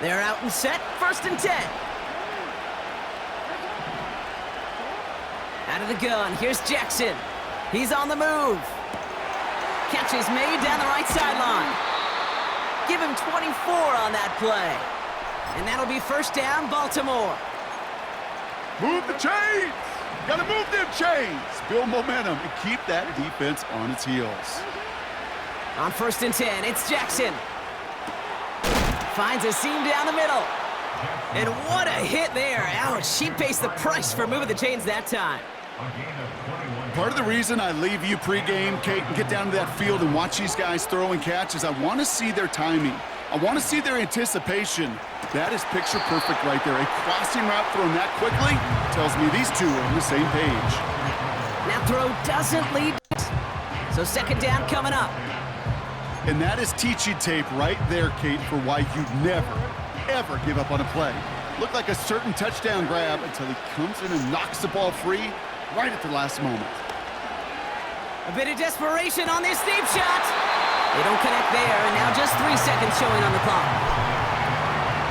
A: They're out and set, 1st and 10. Out of the gun, here's Jackson. He's on the move. Catch is made down the right sideline. Give him 24 on that play. And that'll be 1st down, Baltimore.
D: Move the chains! Gotta move them chains! Build momentum and keep that defense on its heels.
A: On 1st and 10, it's Jackson. Finds a seam down the middle. And what a hit there. Ouch, he pays the price for moving the chains that time.
D: Part of the reason I leave you pregame, Kate, and get down to that field and watch these guys throw and catch is I want to see their timing. I want to see their anticipation. That is picture perfect right there. A crossing route thrown that quickly tells me these two are on the same page.
A: That throw doesn't lead. So 2nd down coming up.
D: And that is teaching tape right there, Kate, for why you never, ever give up on a play. Looked like a certain touchdown grab until he comes in and knocks the ball free right at the last moment.
A: A bit of desperation on this deep shot. They don't connect there, and now just 3 seconds showing on the clock.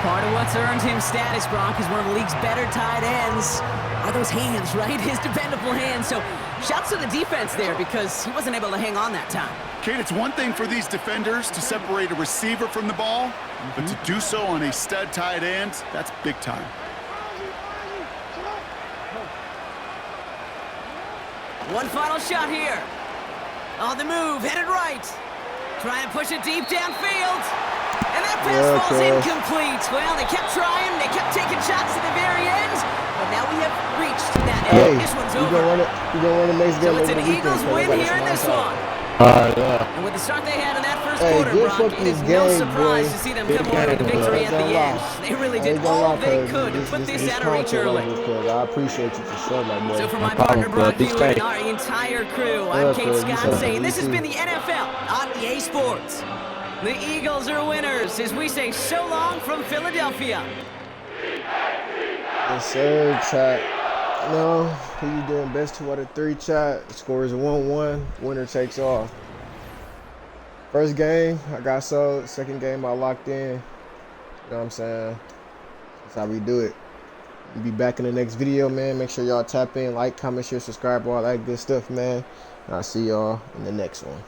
A: Part of what's earned him status, Brock, is one of the league's better tight ends. Are those hands, right? His dependable hands. So shouts to the defense there because he wasn't able to hang on that time.
D: Kate, it's one thing for these defenders to separate a receiver from the ball, but to do so on a stud tight end, that's big time.
A: One final shot here. On the move, headed right. Trying to push it deep downfield. And that pass falls incomplete. Well, they kept trying. They kept taking shots to the very end. But now we have reached that end. This one's over.
C: You're going to run the next game.
A: So it's an Eagles win here in this one.
B: Yeah.
A: And with the start they had in that first quarter, Brock, it is no surprise to see them come away with the victory at the end. They really did all they could to put this out of reach early.
C: I appreciate you for sure, my boy.
A: So for my partner, Brock Bueller, and our entire crew, I'm Kate Scott saying this has been the NFL on EA Sports. The Eagles are winners as we say so long from Philadelphia.
C: Yes, sir, chat. No, who you doing? Best 2 out of 3, chat. Score is 1-1. Winner takes all. First game, I got sold. 2nd game, I locked in. You know what I'm saying? That's how we do it. We'll be back in the next video, man. Make sure y'all tap in, like, comment, share, subscribe, all that good stuff, man. And I'll see y'all in the next one.